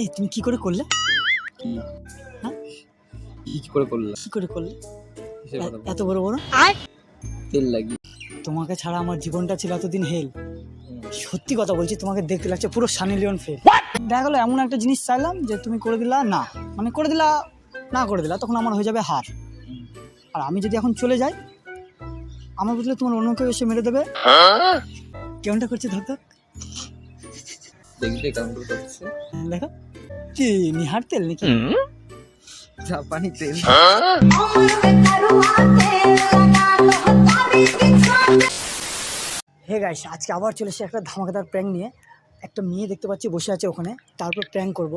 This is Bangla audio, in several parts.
এই তুমি কি করে করলে? কি হ্যাঁ কি করে করলা? কি করে করলে কিসের কথা বলছো? এত বড় বড়? তেল লাগি। তোমাকে ছাড়া আমার জীবনটা ছিল এতদিন হেল। সত্যি কথা বলছি, তোমাকে দেখতে লাগছে পুরো সানি লিওন ফেল। দেখা গেলো এমন একটা জিনিস চাইলাম যে তুমি করে দিলা না, মানে করে দিলা না করে দিলা, তখন আমার হয়ে যাবে হার। আর আমি যদি এখন চলে যাই, আমার বদলে তোমার অন্য কেউ এসে মেরে দেবে। কেমনটা করছে ধক ধক? দেখবে কেমন করে করছে? দেখো কি নিহার তেল নাকি? জাপানি তেল। হে গাইস, আজকে আবার চলে এসে একটা ধামাকাদার প্র্যাঙ্ক নিয়ে। একটা মেয়ে দেখতে পাচ্ছি বসে আছে ওখানে, তারপর প্র্যাঙ্ক করব।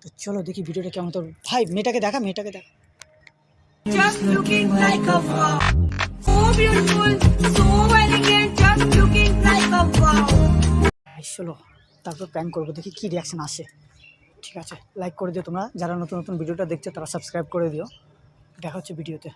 তো চলো দেখি ভিডিওটা কেমন। তো ভাই মেয়েটাকে দেখা, মেয়েটাকে দেখা। Just looking like a wow. So beautiful, so elegant, just looking like a wow. চলো তারপর প্র্যাঙ্ক করবো, দেখি কি রিয়াকশন আসে। ঠিক আছে, লাইক করে দিও তোমরা, যারা নতুন নতুন ভিডিওটা দেখছো তারা সাবস্ক্রাইব করে দিও। দেখা হচ্ছে ভিডিওতে।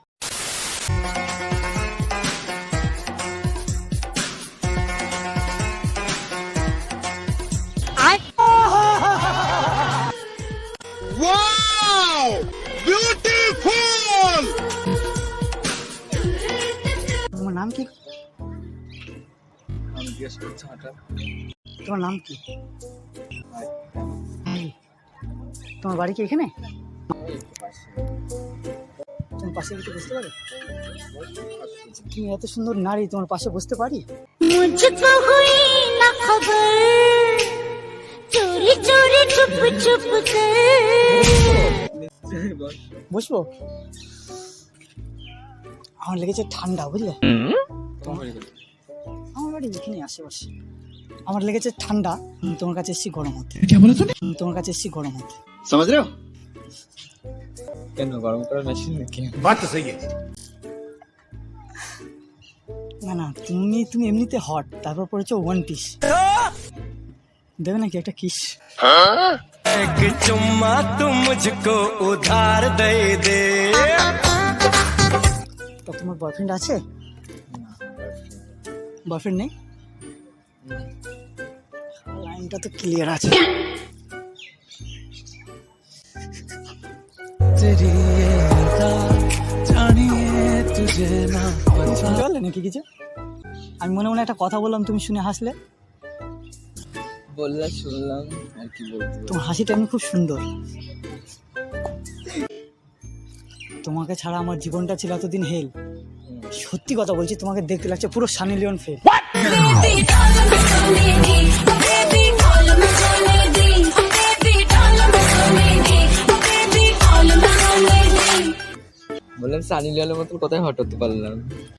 তোমার নাম কি? আমি জিজ্ঞেস করছি হঠাৎ। তোমার নাম কি? তোমার বাড়ি কি এখানে? এই তো পাশে। তোমার পাশে কিছু বুঝতে পারি? তুমি এত সুন্দর নারী, তোমার পাশে বসতে পারি? मुझको हुई ना खबर चोरी चोरी छुप छुप कर বস। বসবো? আমার লেগেছে ঠান্ডা, বুঝলে? তোমার বাড়ি কোথায়? আমার বাড়ি এখানে আশেপাশে। আমার লেগেছে ঠান্ডা, তোমার কাছে এসছি গরম হতে। তোমার কাছে এসছি গরম হতে। समझ रहे हो? কেন গরম করার মেশিন নাকি? बात तो सही है। না না, তুমি এমনিতে হট, তারপর পড়েছো ওয়ান পিস। দেবে নাকি একটা কিস? एक चुम्मा तुम मुझको उधार दे दे। তা তোমার বয়ফ্রেন্ড আছে? বয়ফ্রেন্ড নেই? লাইনটা তো ক্লিয়ার আছে। শুনতে পারলে নাকি কিছু? আমি মনে মনে একটা কথা বললাম, তুমি শুনে হাসলে। বললা শুনলাম, আর কি বলবো। তোমার হাসিটা এমনি খুব সুন্দর। তোমাকে ছাড়া আমার জীবনটা ছিল এতদিন হেল। সত্যি কথা বলছি, তোমাকে দেখতে লাগছে পুরো সানি লিওন ফেল। বললাম সানি লিওনের মতন কোথায় হট হতে পারলাম?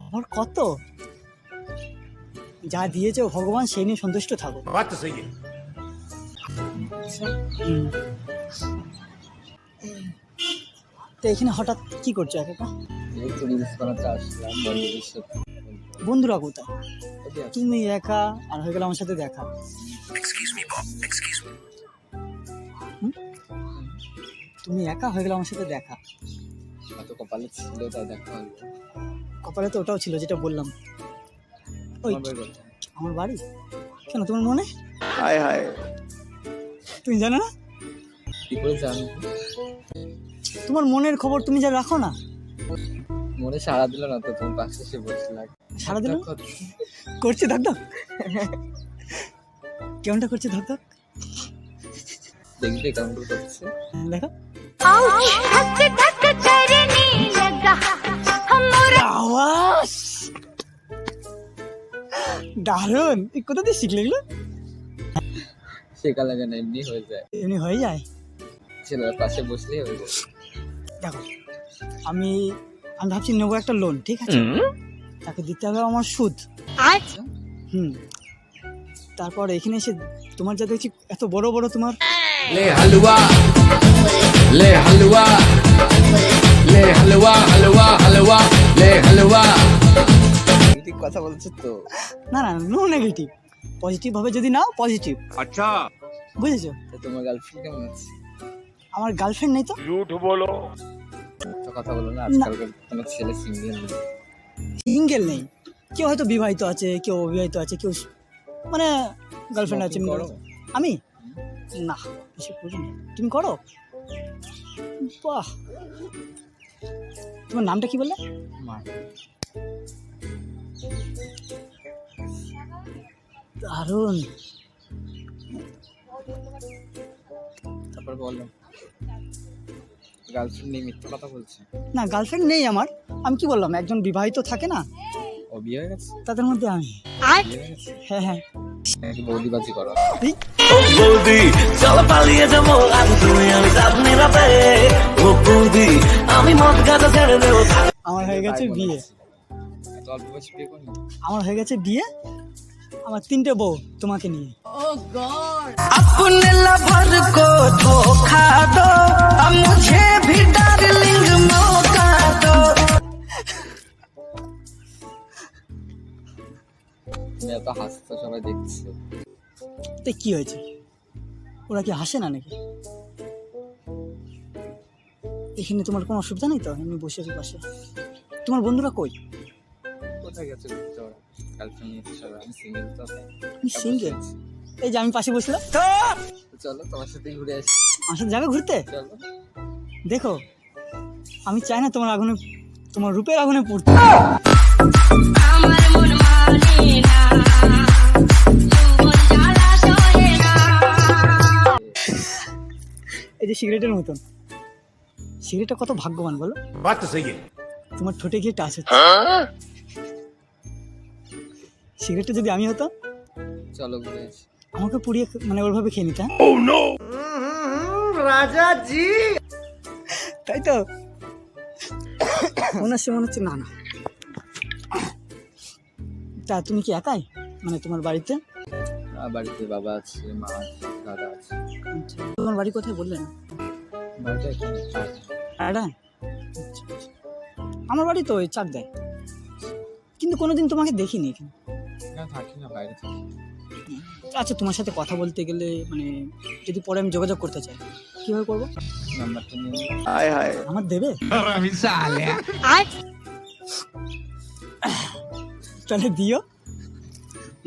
আমার কত যা দিয়েছে ভগবান, সেই নিয়ে সন্তুষ্ট থাকো। बात तो सही है। তো এখানে হঠাৎ কি করছো একা? এই তো রিলস বানাতে আসলাম বন্ধুদের সাথে। বন্ধুরা কোথায়? ওই আছে। তুমি একা, আর হয়ে গেল আমার সাথে দেখা। হুম? তুমি একা হয়ে গেল আমার সাথে দেখা। এত কপালে ছিল তাই দেখা হলো। কপালে তো ওটাও ছিল যেটা বললাম। ওই তোমার বাড়ি কোথায়? আমার বাড়ি কেন তোমার মনে? हाय हाय। তুমি জানো না? কি করে জানবো? তোমার মনের খবর তুমি যা রাখো না। মনে সাড়া দিল না তো, তুমি পাশে এসে বসলাম। সারা দিন করছে ধক ধক। কেমনটা করছে ধক ধক? দেখবে কেমন করে করছে? দেখো धक धक करने लगा हमारा আওয়াজ দারুণ। এই কোথা দিয়ে শিখলে এগুলো? শেখা লাগে না, এমনি হয়ে যায়। এমনি হয়ে যায়। ছেলেরা পাশে বসলেই হয়ে যায়। দেখো আমি ভাবছি নেবো একটা লোন, ঠিক আছে? তাকে দিতে হবে আমার সুদ। তারপর এখানে এসে তোমার যা দেখছি এত বড় বড় তোমার ले हलवा ले हलवा ले हलवा हलवा हलवा ले हलवा। ঠিক কথা বলছো তো। না না, নো নেগেটিভ, পজিটিভ ভাবে যদি নাও পজিটিভ। अच्छा বুঝেছো? তো তোমার গার্লফ্রেন্ড কেমন আছে? আমার গার্লফ্রেন্ড নেই তো। তো কথা বলো না, আজকালকার তোমার ছেলে সিঙ্গেল। সিঙ্গেল নেই, কেউ হয়তো বিবাহিত আছে, কেউ অবিবাহিত আছে, কেউ মানে গার্লফ্রেন্ড আছে। Smoking করো? আমি না কিছু করিনি। তুমি করো? বাহ, তোমার নামটা কি বললে? মা দারুণ। তারপর বললাম গার্লফ্রেন্ড নেই, মিথ্যে কথা বলছে। না, গার্লফ্রেন্ড নেই আমার। আমি কি বললাম, একজন বিবাহিত থাকে না, ও বিয়ে হয়ে গেছে? তাদের মধ্যে আমি। বিয়ে হয়ে গেছে হ্যাঁ হ্যাঁ। নাকি বৌদিবাজি করো? এই, বৌদি চল পালিয়ে যাবো আজ তুমি আমি চাঁদনি রাতে। ও বৌদি আমি মদ গাঁজা ছেড়ে দেবো। আমার হয়ে গেছে তাই বিয়ে। বলেছি। এত অল্প বয়সে বিয়ে করলি? আমার হয়ে গেছে বিয়ে, আমার 3টে বউ তোমাকে নিয়ে। अपने लवर को धोखा दो, अब मुझे भी डार्लिंग मौका दो। তুমি এত হাসছো, সবাই দেখছে। তো কি হয়েছে, ওরা কি হাসে না নাকি? এখানে তোমার কোনো অসুবিধা নেই তো? আমি বসে আছি পাশে। তোমার বন্ধুরা কই? কোথায় গেছে ঘুরতে ওরা? গার্লফ্রেন্ড নিয়েছে সবাই, আমি সিঙ্গেল তো। আমি সিঙ্গেল। এই যে আমি পাশে বসলাম। তো চলো তোমার সাথে ঘুরে আসি। আমার সাথে যাবে ঘুরতে? চলো। দেখো, আমি চাই না তোমার আগুনে, তোমার রূপের আগুনে পড়তে। আমার মন মানে না, যৌবন জ্বালা সহে না। এই যে সিগারেটের মতন, সিগারেটটা কত ভাগ্যবান বলো। बात तो सही है। তোমার ঠোঁটে গিয়ে টাচ হচ্ছে। সিগারেটটা যদি আমি হতাম, চলো ঘুরে আসি। আমাকে পুড়িয়ে মানে ওইভাবে খেয়ে নিতাম। राजा जी তাই তো মনে হচ্ছে না না। তা তুমি কি একাই, মানে তোমার বাড়িতে? বাড়িতে বাবা আছে, মা আছে, দাদা আছে। তোমার বাড়ি কোথায় বললে না? বাড়িটা এখানে আড়া, আমার বাড়ি তো ওই চাকদায়, কিন্তু কোনোদিন তোমাকে দেখিনি এখানে। না, থাকি না, বাইরে থাকি। আচ্ছা, তোমার সাথে কথা বলতে গেলে মানে যদি পরে আমি যোগাযোগ করতে চাই, কীভাবে করবো? নাম্বারটা নিয়ে নিই। हाय हाय। আমার দেবে? তাহলে দিও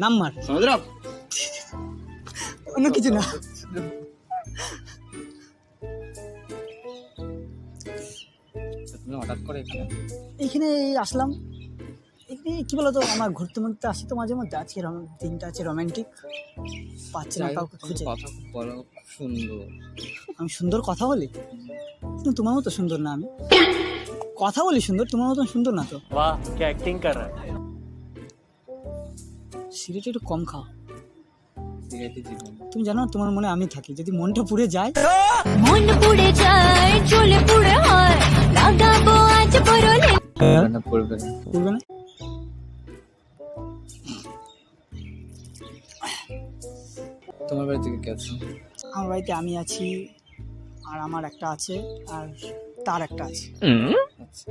নাম্বার, অন্য কিছু না। তুমি হঠাৎ করে এখানে? এখানে আসলাম, এখানে কি বলতো, আমার ঘুরতে মুড়তে আসি তো মাঝে মধ্যে। আজকে দিনটা আছে রোমান্টিক, পাচ্ছি না যাই হোক, কাউকে তুমি খুঁজে। কথা খুব বলো, খুব সুন্দর। আমি সুন্দর কথা বলি, কিন্তু তোমার মতো সুন্দর না। আমি কথা বলি সুন্দর, তোমার মতন সুন্দর না তো। वाह क्या एक्टिंग कर रहा है। সিগারেট একটু কম খাও। সিগারেটই জীবন। তুমি জানো তোমার মনে আমি থাকি, যদি মনটা পুড়ে যায়। মন পুড়ে যায়, চলে পুড়ে হয়, লাগাবো আজ পরনে। না পড়বে না। পুড়বে না? তোমার বাড়ি থেকে কে আছে? আমার বাড়িতে আমি আছি, আর আমার একটা আছে, আর তার একটা আছে। আচ্ছা।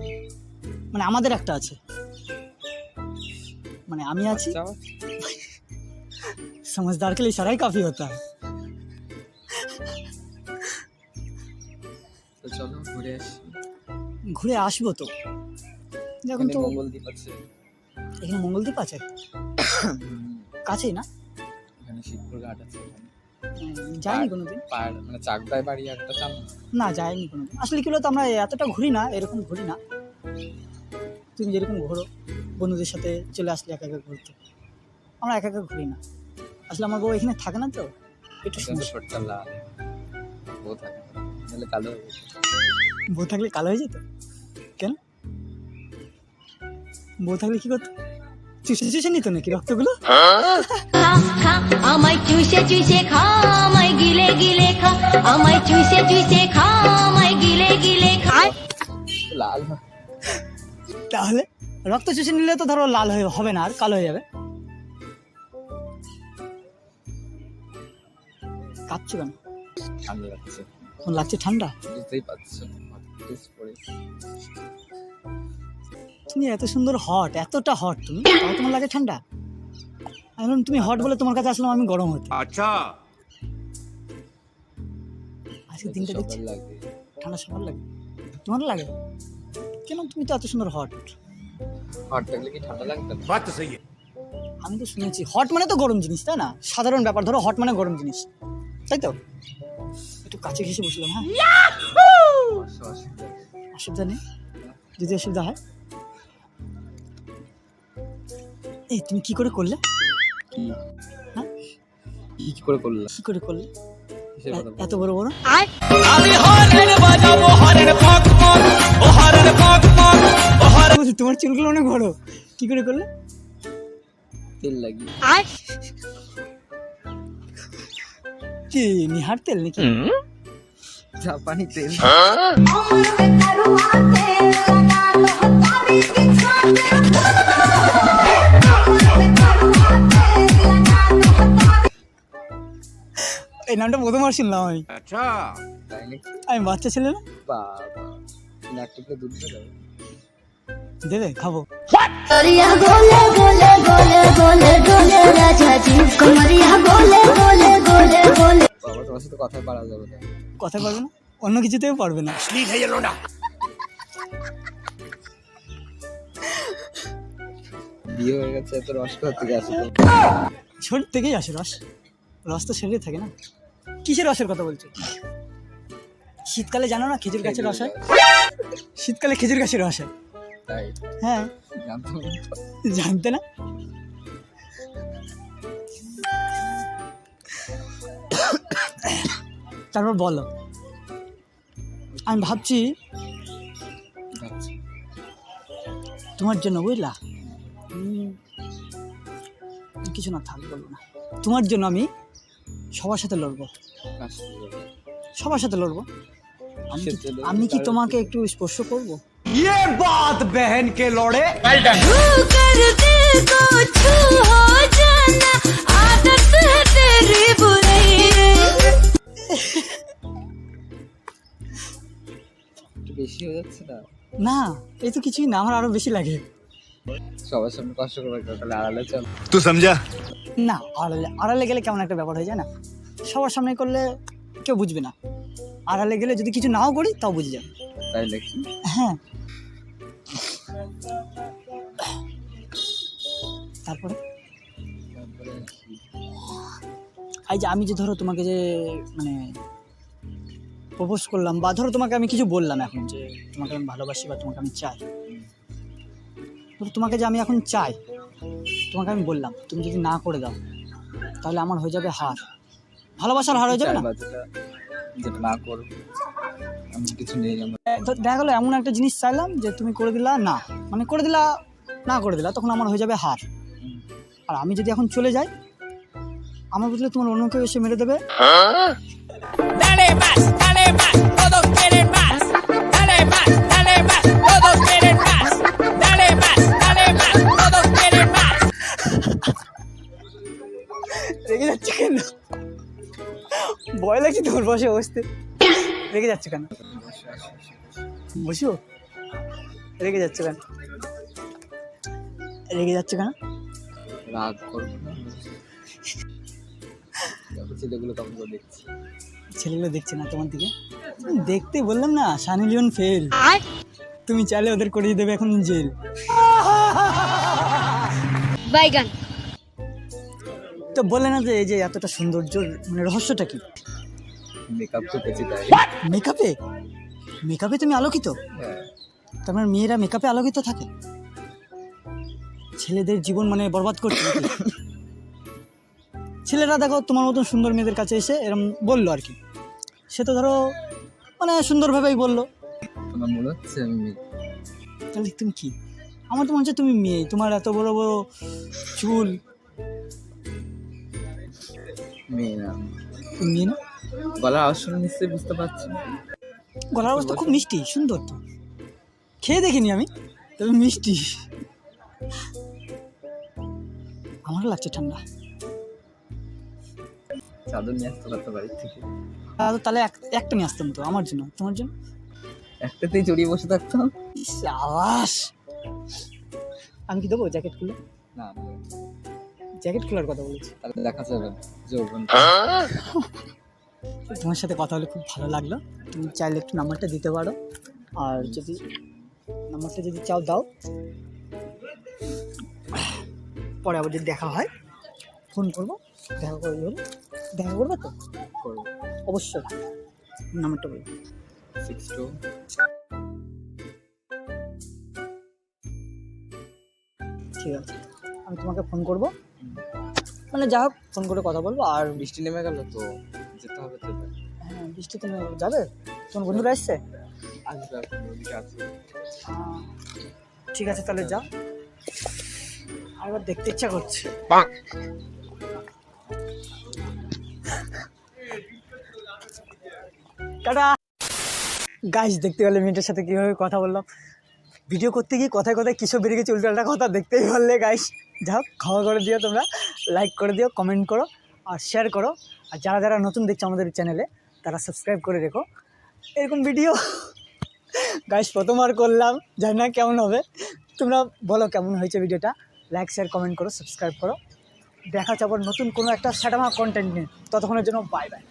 মানে আমাদের একটা আছে, মানে আমি আছি। যাও। समझदार के लिए इशारा ही काफी होता है। তো চলো ঘুরে আসি। ঘুরে আসবো তো, যখন এখানে তো মঙ্গলদ্বীপ আছে। এখানে মঙ্গলদ্বীপ আছে, কাছেই না? এখানে শিবপুর ঘাট আছে। যাইনি কোনোদিন। মানে চাকদায় বাড়ি একটা চান। না, যাইনি কোনোদিন। আসলে কি বলতো, আমরা এতটা ঘুরি না, এরকম ঘুরি না। তুমি যেরকম ঘোরো বন্ধুদের সাথে, চলে আসলে একা একা ঘুরতে, আমরা একা একা ঘুরি না। আসলে আমার বউ এখানে থাকে না তো, একটু সমস্যা। ছোটটা লাল বউ থাকে, নাহলে কালো হবে। বউ থাকলে কালো হয়ে যেত কেন? বউ থাকলে কি করতো? চুষে চুষে নিত নাকি রক্তগুলো? খা খা আমায় চুষে চুষে খা, আমায় গিলে গিলে খা, আমায় চুষে চুষে খা, আমায় গিলে গিলে খা। লাল হয়। তাহলে রক্ত চুষে নিলে তো ধরো লাল হয়ে হবে না, আর কালো হয়ে যাবে। কাঁপছো কেন? ঠান্ডা লাগছে। কোন লাগছে ঠান্ডা? বুঝতেই পারছো, ড্রেস পরে। তুমি এত সুন্দর হট, এতটা হট তুমি, তাও তোমার লাগে ঠান্ডা? আমি বললাম তুমি হট বলে তোমার কাছে আসলাম, আমি গরম হতে। अच्छा। আজকে দিনটা দেখছি সবার লাগে। ঠান্ডা সবার লাগে, তোমার লাগে কেন? তুমি তো এত সুন্দর হট। হট থাকলে কি ঠান্ডা লাগবে না? बात तो सही है। আমি তো শুনেছি হট মানে তো গরম জিনিস, তাই না? সাধারণ ব্যাপার, ধরো হট মানে গরম জিনিস, তাই তো? একটু কাছে ঘেসে বসলাম। হ্যাঁ, অসুবিধা অসুবিধা নেই, যদি অসুবিধা হয়। এই তুমি কি করে করলে? কি হ্যাঁ, কি করে করলাম? কি করে করলে কিসের কথা বলছো? এত বড় বড়? বলছি, তোমার চুলগুলো অনেক বড়, কি করে করলে? তেল লাগিয়ে। কি নিহার তেল নাকি? জাপানি তেল। এই নামটা প্রথমবার শুনলাম আমি। তাই নাকি? আমি বাচ্চা ছেলে না, বাবা, নাটকটা দুধ দেবে। দেবে খাবো। कमरिया गोले गोले गोले गोले गोले राजा जी कमरिया गोले गोले गोले गोले বাবা, তোমার সাথে কথা পারা যাবে না। কথা পারবে না, অন্য কিছুতেও পারবে না। বিয়ে হয়ে গেছে, এত রস কোথা থেকে আসে? শরীর থেকেই আসে রস, রস তো শরীরে থাকে না। কিসের রসের কথা বলছো? শীতকালে জানো না খেজুর গাছের রস হয়? শীতকালে খেজুর গাছের রস হয়। তাই হ্যাঁ, জানতাম না তো। জানতে না? তারপর বলো। আমি ভাবছি আচ্ছা, তোমার জন্য, বুঝলা? কিছু না, থাক, বলবো না। তোমার জন্য আমি সবার সাথে লড়বো, কাজ শুরু করো। সবার সাথে লড়বো। সেটা লড়বো, আমি কি তার তোমাকে একটু স্পর্শ করবো? कर दिल को छू हो जाना आदत है तेरी बुरी একটু বেশি হয়ে যাচ্ছে না? না, এই তো কিছুই না, আমার আরো বেশি লাগে। সবার সামনে কষ্ট করবে কেন? তাহলে আড়ালে চল। तू समझा? না, আড়ালে আড়ালে গেলে কেমন একটা ব্যাপার হয়ে যায় না? সবার সামনে করলে কেউ বুঝবে না, আড়ালে গেলে যদি কিছু নাও করি তাও বুঝে যাবে। তাই নাকি? হ্যাঁ, তারপরে তারপরে কি? এই যে আমি যে ধরো তোমাকে যে মানে প্রপোজ করলাম, বা ধরো তোমাকে আমি কিছু বললাম এখন যে তোমাকে আমি ভালোবাসি বা তোমাকে আমি চাই, ধরো তোমাকে যে আমি এখন চাই, তোমাকে আমি বললাম, তুমি যদি না করে দাও তাহলে আমার হয়ে যাবে হার, ভালোবাসার হার হয়ে যাবে না? চাইবা যেটা, যেটা না করবো, আমি কিছু নেই আমার। দেখা গেলো এমন একটা জিনিস চাইলাম যে তুমি করে দিলা না, মানে করে দিলা না করে দিলা, তখন আমার হয়ে যাবে হার। আর আমি যদি এখন চলে যাই, আমার বদলে তোমার অন্য কেউ এসে মেরে দেবে। Dale más, todos quieren más. Dale más, todos quieren más. Dale más, todos quieren más. রেগে যাচ্ছে কেন? ভয় লাগছে তোমার বসে বসতে, রেগে যাচ্ছে কেন? বসো, রেগে যাচ্ছে কেন? রেগে যাচ্ছে কেন? রাগ করবো না। দেখো ছেলেগুলো কেমন করে দেখছি। ছেলেগুলো দেখছে না তোমার দিকে? দেখতে বললাম না, সানি লিওন ফেল। তুমি চাইলে ওদের করিয়ে দেবে এখন জেল। बैगन তো বলে না যে এই যে এতটা সৌন্দর্য, মানে রহস্যটা কি? মেকআপ তো পেয়েছি তাই। মেকআপে? মেকআপে তুমি আলোকিত? হ্যাঁ, তার মানে মেয়েরা মেকআপে আলোকিত থাকে? ছেলেদের জীবন মানে বরবাদ করছে নাকি? ছেলেরা দেখো তোমার মতন সুন্দর মেয়েদের কাছে এসে এরকম বললো আর কি, সে তো ধরো মানে সুন্দরভাবেই বললো, তোমার মনে হচ্ছে আমি মেয়ে? তাহলে তুমি কি? আমার তো মনে হচ্ছে তুমি মেয়ে, তোমার এত বড় বড় চুল। মেয়ে না আমি। তুমি মেয়ে না? গলার আওয়াজ শুনে নিশ্চয়ই বুঝতে পারছি। গলার অবস্থা খুব মিষ্টি, সুন্দর তো, খেয়ে দেখিনি আমি, তবে মিষ্টি। আমারও লাগছে ঠান্ডা। চাদর নিয়ে আসতে পারতো বাড়ির থেকে। তাহলে একটা নিয়ে আসতাম তো, আমার জন্য, তোমার জন্য। একটাতেই জড়িয়ে বসে থাকতাম। ইস, আওয়াজ। আমি কি দেবো জ্যাকেট খুলে? না, জ্যাকেট খোলার কথা বলেছি। তাহলে দেখা যাবে না যৌবন। তোমার সাথে কথা বলে খুব ভালো লাগলো। তুমি চাইলে একটু নাম্বারটা দিতে পারো, আর যদি নাম্বারটা যদি চাও দাও, পরে আবার যদি দেখা হয় ফোন করবো, দেখা করে হলে দেখা করবে তো? করবো। অবশ্যই। নাম্বারটা বলো। 62 ঠিক আছে, আমি তোমাকে ফোন করব, মানে যা হোক ফোন করে কথা বলবো। আর বৃষ্টি নেমে গেল তো যেতে হবে তো এবার। হ্যাঁ, বৃষ্টি তুমি যাবে, তোমার বন্ধুরা এসছে? আসবে এখন ওদিকে আছে। ঠিক আছে তাহলে যাও, আর এবার দেখতে ইচ্ছা করছে। টাটা। গাইস, দেখতে গেলে মেয়েটার সাথে কীভাবে কথা বললাম, ভিডিও করতে গিয়ে কথায় কথায় কিসব বেরিয়ে গেছে উল্টাটা কথা, দেখতেই পারলে গাইস। যাও, খাওয়া করে দিও, তোমরা লাইক করে দিও, কমেন্ট করো আর শেয়ার করো। আর যারা যারা নতুন দেখছো আমাদের চ্যানেলে তারা সাবস্ক্রাইব করে রেখো। এরকম ভিডিও গাইস প্রথমবার করলাম, জানি না কেমন হবে, তোমরা বলো কেমন হয়েছে ভিডিওটা। লাইক শেয়ার কমেন্ট করো, সাবস্ক্রাইব করো। দেখা যাবে নতুন কোনো একটা স্যাটামা কন্টেন্ট নিয়ে, ততক্ষণের জন্য বাই বাই।